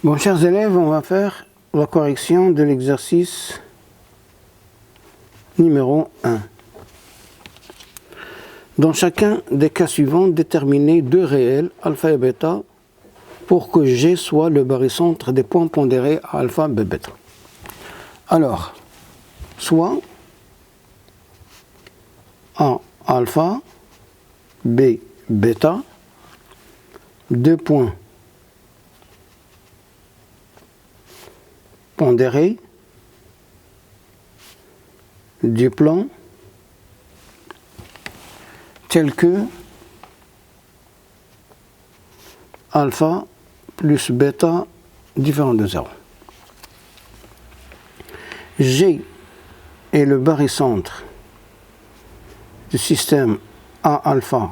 Bon, chers élèves, on va faire la correction de l'exercice numéro 1. Dans chacun des cas suivants, déterminez deux réels, alpha et bêta, pour que G soit le barycentre des points pondérés à alpha, b, bêta. Alors, soit A, alpha, B, bêta, deux points pondérés du plan tel que alpha plus bêta différent de 0. G est le barycentre du système A alpha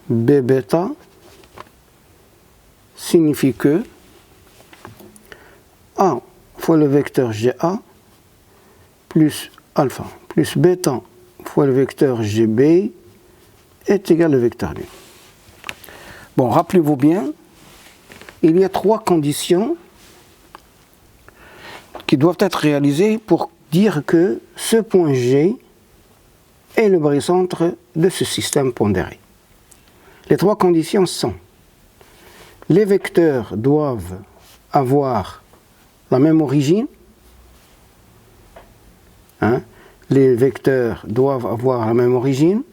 B bêta signifie que A fois le vecteur GA plus alpha plus bêta fois le vecteur GB est égal au vecteur nul. Bon, rappelez-vous bien, il y a trois conditions qui doivent être réalisées pour dire que ce point G est le barycentre de ce système pondéré. Les trois conditions sont: les vecteurs doivent avoir la même origine, les vecteurs doivent avoir la même origine,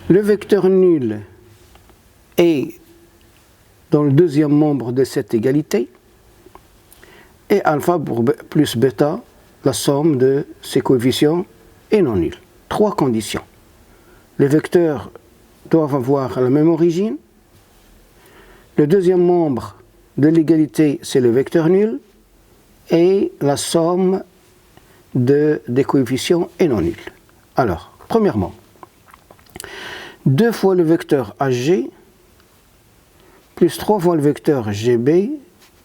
le vecteur nul est dans le deuxième membre de cette égalité, et alpha plus bêta, la somme de ces coefficients est non nulle. Trois conditions. Les vecteurs doivent avoir la même origine, le deuxième membre de l'égalité, c'est le vecteur nul, et la somme des coefficients est non nulle. Alors, premièrement, 2 fois le vecteur AG plus 3 fois le vecteur GB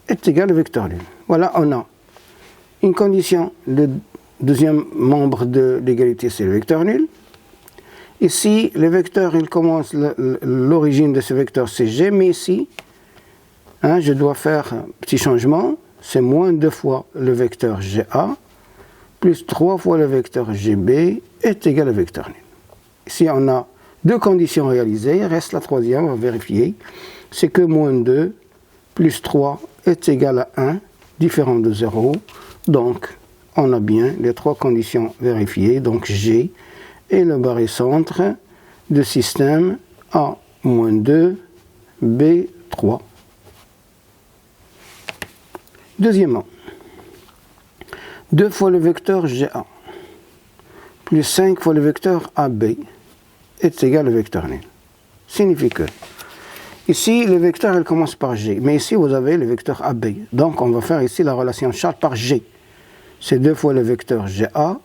est égal au vecteur nul. Voilà, on a une condition, le deuxième membre de l'égalité, c'est le vecteur nul. Ici, le vecteur, il commence, l'origine de ce vecteur, c'est G, mais ici, je dois faire un petit changement, c'est moins 2 fois le vecteur GA, plus 3 fois le vecteur GB est égal au vecteur nul. Ici, on a deux conditions réalisées, il reste la troisième, on va vérifier, c'est que moins 2 plus 3 est égal à 1, différent de 0, donc on a bien les trois conditions vérifiées, donc G est le barycentre du système A-2, B3. Deuxièmement, 2 fois le vecteur GA plus 5 fois le vecteur AB est égal au vecteur nul. Signifie que ici, le vecteur, il commence par G, mais ici, vous avez le vecteur AB. Donc, on va faire ici la relation Charles par G. C'est 2 fois le vecteur GA,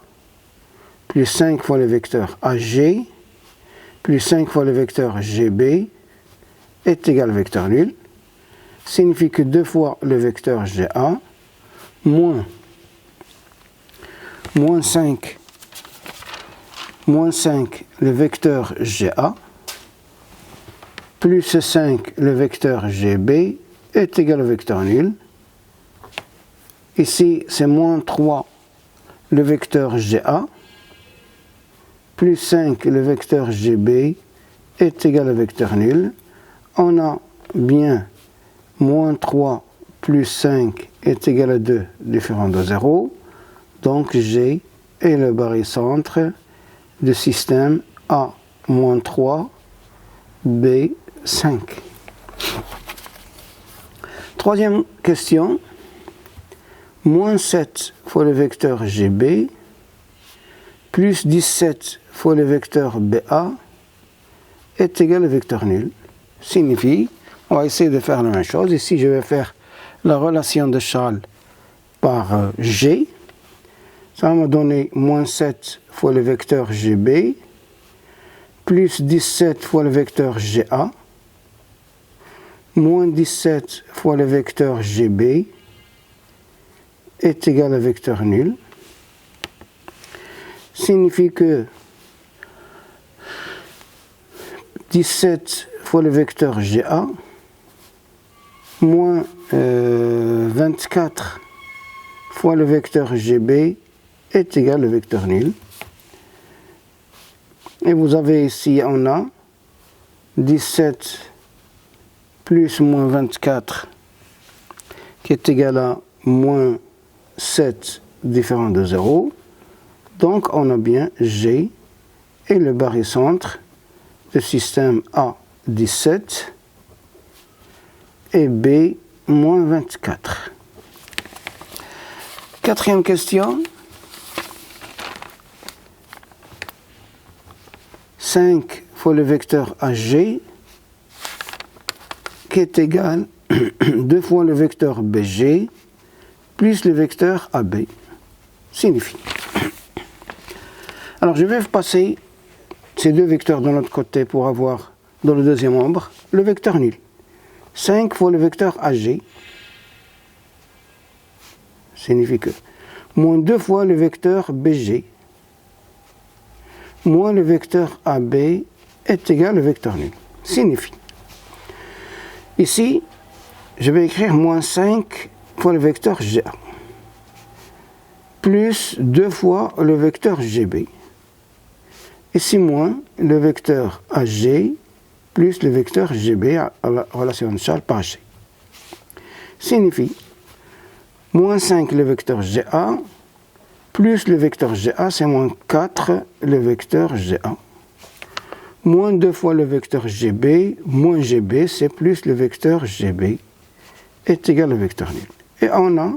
plus 5 fois le vecteur AG, plus 5 fois le vecteur GB, est égal au vecteur nul. Signifie que 2 fois le vecteur GA, moins 5 le vecteur GA, plus 5 le vecteur GB est égal au vecteur nul. Ici, c'est moins 3 le vecteur GA, plus 5 le vecteur GB est égal au vecteur nul. On a bien moins 3 plus 5 est égal à 2, différent de 0. Donc, G est le barycentre du système A-3, B5. Troisième question, moins 7 fois le vecteur GB, plus 17 fois le vecteur BA est égal au vecteur nul. Signifie, on va essayer de faire la même chose. Ici, je vais faire la relation de Charles par G. Ça va me donner moins 7 fois le vecteur GB, plus 17 fois le vecteur GA, moins 17 fois le vecteur GB est égal au vecteur nul. Signifie que 17 fois le vecteur GA moins 24 fois le vecteur GB est égal au vecteur nul. Et vous avez ici, on a 17 plus moins 24 qui est égal à moins 7 différent de 0. Donc on a bien G et le barycentre du système A17 et B moins 24. Quatrième question. 5 fois le vecteur AG qui est égal 2 fois le vecteur BG plus le vecteur AB signifie. Alors je vais passer ces deux vecteurs de l'autre côté pour avoir dans le deuxième nombre le vecteur nul. 5 fois le vecteur AG signifie que moins 2 fois le vecteur BG moins le vecteur AB est égal au vecteur nul. Signifie. Ici, je vais écrire moins 5 fois le vecteur GA plus 2 fois le vecteur GB. Ici, moins le vecteur AG plus le vecteur GB à la relation initiale par G. Signifie moins 5 le vecteur GA plus le vecteur GA, c'est moins 4 le vecteur GA. Moins 2 fois le vecteur GB, moins GB, c'est plus le vecteur GB, est égal au vecteur nul. Et on a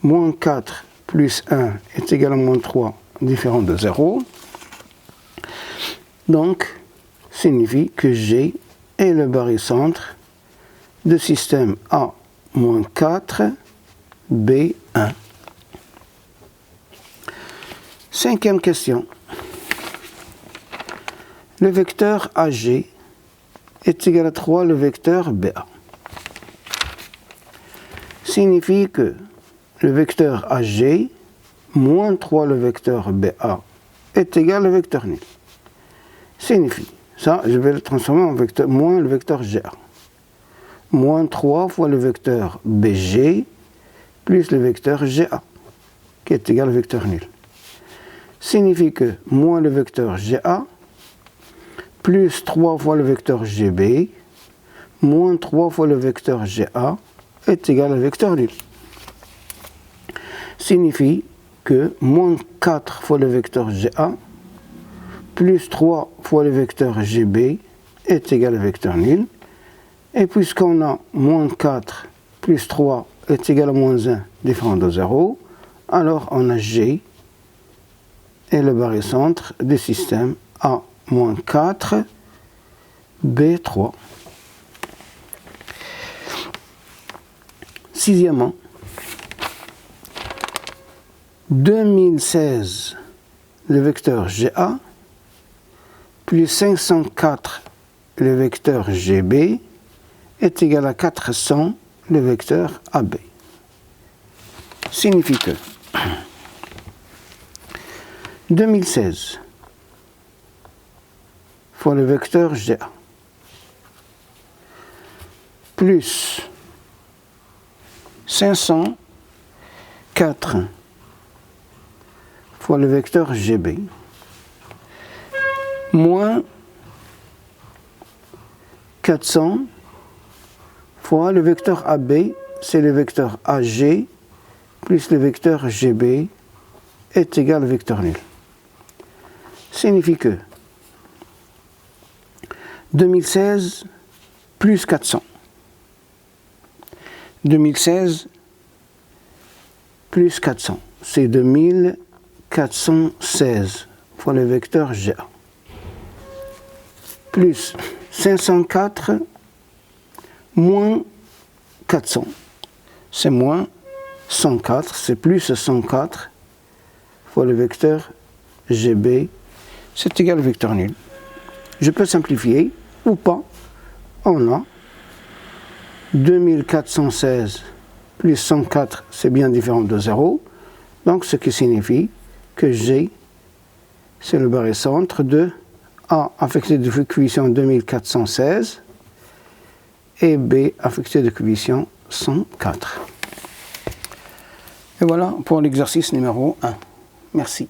moins 4 plus 1 est égal à moins 3, différent de 0. Donc, signifie que G est le barycentre du système A-4, B1. Cinquième question. Le vecteur AG est égal à 3 le vecteur BA. Signifie que le vecteur AG moins 3 le vecteur BA est égal au vecteur nul. Signifie, ça je vais le transformer en vecteur moins le vecteur GA. Moins 3 fois le vecteur BG plus le vecteur GA qui est égal au vecteur nul. Signifie que moins le vecteur GA plus 3 fois le vecteur GB moins 3 fois le vecteur GA est égal au vecteur nul. Signifie que moins 4 fois le vecteur GA plus 3 fois le vecteur GB est égal au vecteur nul. Et puisqu'on a moins 4 plus 3 est égal à moins 1 différent de 0, alors on a G et le barycentre du système A-4, B3. Sixièmement, 2016, le vecteur GA, plus 504, le vecteur GB, est égal à 400, le vecteur AB. Signifie que 2016 fois le vecteur GA plus 504 fois le vecteur GB moins 400 fois le vecteur AB, c'est le vecteur AG plus le vecteur GB est égal au vecteur nul. Signifie que 2016 plus 400. 2016 plus 400, c'est 2416 fois le vecteur GA. Plus 504 moins 400, c'est moins 104, c'est plus 104 fois le vecteur GB, c'est égal au vecteur nul. Je peux simplifier ou pas. On a 2416 plus 104, c'est bien différent de 0. Donc, ce qui signifie que G, c'est le barycentre de A affecté de coefficient 2416 et B affecté de coefficient 104. Et voilà pour l'exercice numéro 1. Merci.